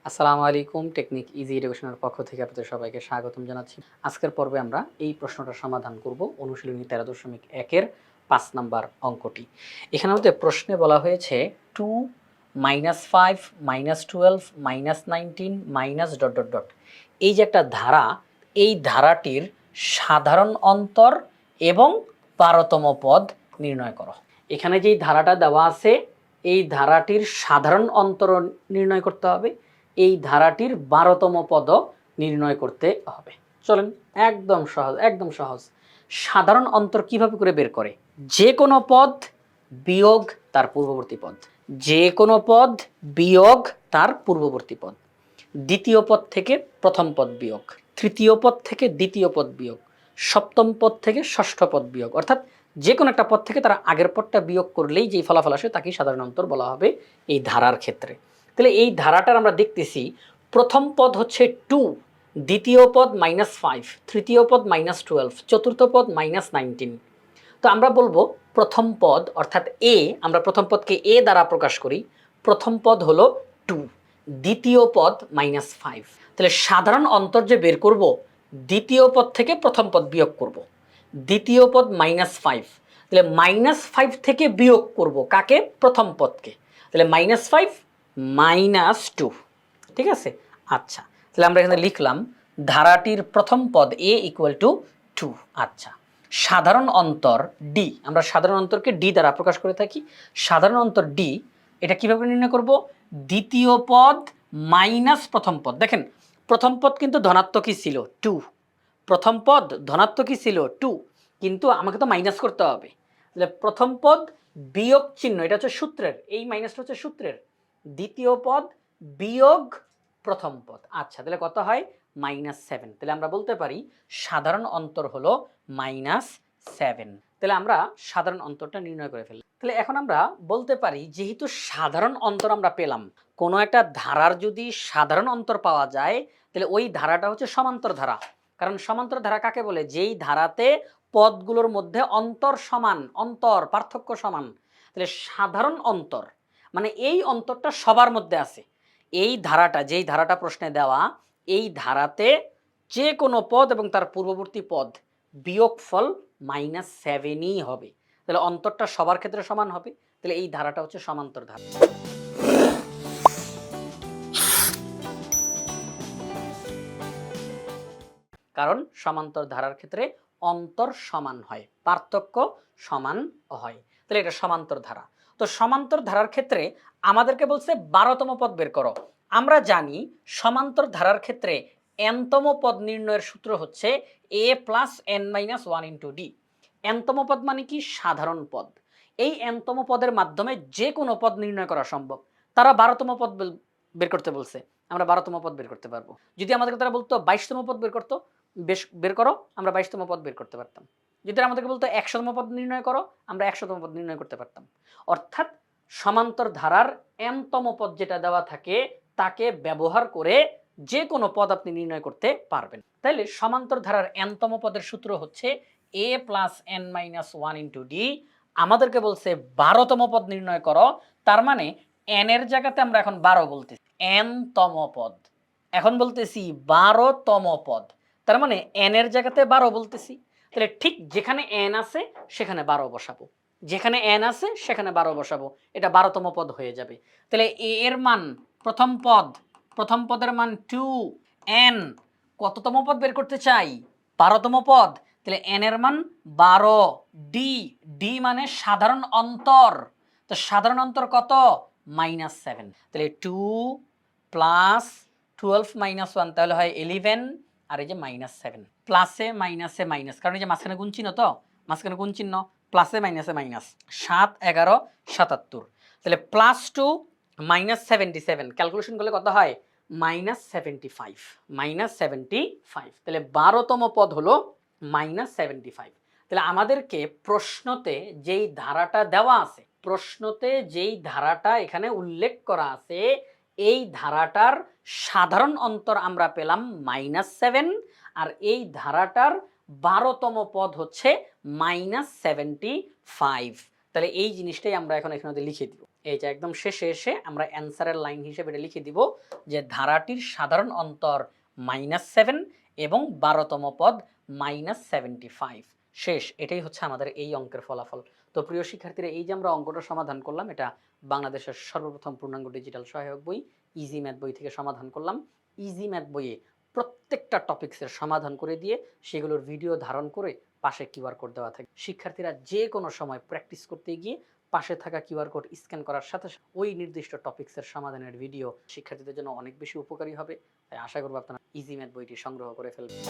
আসসালামু আলাইকুম। Technique easy এডুকেশনের পক্ষ থেকে আপনাদের সবাইকে স্বাগতম জানাচ্ছি। আজকের পর্বে আমরা এই প্রশ্নটার সমাধান করব অনুশীলনী 13.1 এর 5 নাম্বার অঙ্কটি। এখানে আমাদের প্রশ্নে বলা হয়েছে 2 -5 -12 -19 ডট ডট ডট এই যে একটা ধারা, এই ধারাটির সাধারণ অন্তর এবং 12তম পদ নির্ণয় করো। এখানে যেই ধারাটা দেওয়া আছে এই ধারাটির সাধারণ অন্তর নির্ণয় করতে হবে, এই ধারাটির 12তম পদও নির্ণয় করতে হবে। চলেন, একদম সহজ, একদম সহজ। সাধারণ অন্তর কিভাবে করে বের করে? যে কোনো পদ বিয়োগ তার পূর্ববর্তী পদ, যে কোনো পদ বিয়োগ তার পূর্ববর্তী পদ, দ্বিতীয় পদ থেকে প্রথম পদ বিয়োগ, তৃতীয় পদ থেকে দ্বিতীয় পদ বিয়োগ, সপ্তম পদ থেকে ষষ্ঠ পদ বিয়োগ, অর্থাৎ যে কোনো একটা পদ থেকে তারা আগের পদটা বিয়োগ করলেই যেই ফলাফল আসে তাকেই সাধারণ অন্তর বলা হবে এই ধারার ক্ষেত্রে। তাহলে এই ধারাটার আমরা দেখতেছি প্রথম পদ হচ্ছে 2, দ্বিতীয় পদ -5, তৃতীয় পদ -12, চতুর্থ পদ -19। তো আমরা বলবো প্রথম পদ অর্থাৎ এ, আমরা প্রথম পদকে এ দ্বারা প্রকাশ করি। প্রথম পদ হলো 2, দ্বিতীয় পদ -5। তাহলে সাধারণ অন্তর যে বের করব, দ্বিতীয় পদ থেকে প্রথম পদ বিয়োগ করব, দ্বিতীয় পদ -5, তাহলে -5 থেকে বিয়োগ করব কাকে? প্রথম পদকে। তাহলে -5 -2, ঠিক আছে। আচ্ছা, তাহলে আমরা এখানে লিখলাম ধারাটির প্রথম পদ a = 2। আচ্ছা, সাধারণ অন্তর ডি, আমরা সাধারণ অন্তরকে ডি দ্বারা প্রকাশ করে থাকি। সাধারণ অন্তর ডি এটা কিভাবে নির্ণয় করব? দ্বিতীয় পদ মাইনাস প্রথম পদ। দেখেন প্রথম পদ কিন্তু ধনাত্মকই ছিল 2, প্রথম পদ ধনাত্মকই ছিল 2, কিন্তু আমাকে তো মাইনাস করতে হবে। তাহলে প্রথম পদ বিয়োগ চিহ্ন, এটা হচ্ছে সূত্রের, এই মাইনাসটা হচ্ছে সূত্রের, দ্বিতীয় পদ বিয়োগ প্রথম পদ। আচ্ছা, তাহলে কত হয়? -7। তাহলে আমরা বলতে পারি সাধারণ অন্তর হলো -7। তাহলে আমরা সাধারণ অন্তরটা নির্ণয় করে ফেললাম। তাহলে এখন আমরা বলতে পারি যেহেতু সাধারণ অন্তর আমরা পেলাম, কোনো একটা ধারার যদি সাধারণ অন্তর পাওয়া যায় তাহলে ওই ধারাটা হচ্ছে সমান্তর ধারা। কারণ সমান্তর ধারা কাকে বলে? যেই ধারাতে পদগুলোর মধ্যে অন্তর সমান, অন্তর পার্থক্য সমান। তাহলে সাধারণ অন্তর মানে এই অন্তরটা সবার মধ্যে আছে। এই ধারাটা, যেই ধারাটা প্রশ্নে দেওয়া, এই ধারাতে যে কোনো পদ এবং তার পূর্ববর্তী পদ বিয়োগফল -7ই হবে। তাহলে অন্তরটা সবার ক্ষেত্রে সমান হবে। তাহলে এই ধারাটা হচ্ছে সমান্তর ধারা। কারণ সমান্তর ধারার ক্ষেত্রে অন্তর সমান হয়, পার্থক্য সমান হয়। তাহলে এটা সমান্তর ধারা। তো সমান্তর ধারার ক্ষেত্রে আমাদেরকে বলছে 12তম পদ বের করো। আমরা জানি সমান্তর ধারার ক্ষেত্রে nতম পদ নির্ণয়ের সূত্র হচ্ছে a + n-1 * d। nতম পদ মানে কি? সাধারণ পদ। এই nতম পদের মাধ্যমে যে কোনো পদ নির্ণয় করা সম্ভব। তারা 12তম পদ বের করতে বলছে, আমরা 12তম পদ বের করতে পারবো। যদি আমাদেরকে তারা বলতো 22তম পদ বের করতো, বের করো, আমরা 22তম পদ বের করতে পারতাম। যদি আমাদেরকে বলতো 100তম পদ নির্ণয় করো, আমরা 100তম পদ নির্ণয় করতে পারতাম। অর্থাৎ সমান্তর ধারার nতম পদ যেটা দেওয়া থাকে তাকে ব্যবহার করে যে কোনো পদ আপনি নির্ণয় করতে পারবেন। তাইলে সমান্তর ধারার nতম পদের সূত্র হচ্ছে a + n-1 * d। আমাদেরকে বলছে 12তম পদ নির্ণয় করো, তার মানে n এর জায়গাতে আমরা এখন 12 বলতেছি, nতম পদ। এখন বলতেছি 12তম পদ, তার মানে n এর জায়গাতে 12 বলতেছি। তাহলে ঠিক যেখানে n আছে সেখানে 12 বসাবো, যেখানে n আছে সেখানে 12 বসাবো, এটা 12তম পদ হয়ে যাবে। তাহলে a এর মান প্রথম পদ, প্রথম পদের মান 2, n কততম পদ বের করতে চাই? 12তম পদ। তাহলে n এর মান 12, d, d মানে সাধারণ অন্তর। তো সাধারণ অন্তর কত? -7। তাহলে 2 + 12 - 1 তাহলে হয় 11, আর এই যে -7, প্লাসে মাইনাসে মাইনাস, কারণ এই যে মাঝখানে গুণ চিহ্ন, তো মাঝখানে গুণ চিহ্ন, প্লাসে মাইনাসে মাইনাস, 7 11 77। তাহলে +2 -77 ক্যালকুলেশন করলে কত হয়? -75, -75। তাহলে 12তম পদ হলো -75। তাহলে আমাদেরকে প্রশ্নতে যেই ধারাটা দেওয়া আছে, প্রশ্নতে যেই ধারাটা এখানে উল্লেখ করা আছে, এই ধারাটার সাধারণ অন্তর আমরা পেলাম -7, আর এই ধারাটার 12তম পদ হচ্ছে -75। তাহলে এই জিনিসটাই আমরা এখন এখানে লিখে দিব। এই যে একদম শেষে এসে আমরা অ্যান্সারের লাইন হিসেবে এটা লিখে দিব যে ধারাটির সাধারণ অন্তর -7 এবং 12তম পদ -75। শেষ। এটাই হচ্ছে আমাদের এই অঙ্কের ফলাফল। তো প্রিয় শিক্ষার্থীরা, এই যে আমরা অঙ্কটা সমাধান করলাম, এটা বাংলাদেশের সর্বপ্রথম পূর্ণাঙ্গ ডিজিটাল সহায়ক বই ইজি ম্যাথ বই থেকে সমাধান করলাম। ইজি ম্যাথ বইয়ে প্রত্যেকটা টপিক্সের সমাধান করে দিয়ে সেগুলোর ভিডিও ধারণ করে পাশে কিউআর কোড দেওয়া থাকে। শিক্ষার্থীরা যে কোনো সময় প্র্যাকটিস করতে গিয়ে পাশে থাকা কিউআর কোড স্ক্যান করার সাথে সাথে ওই নির্দিষ্ট টপিক্সের সমাধানের ভিডিও শিক্ষার্থীদের জন্য অনেক বেশি উপকারী হবে। তাই আশা করব আপনারা ইজি ম্যাথ বইটি সংগ্রহ করে ফেলবেন।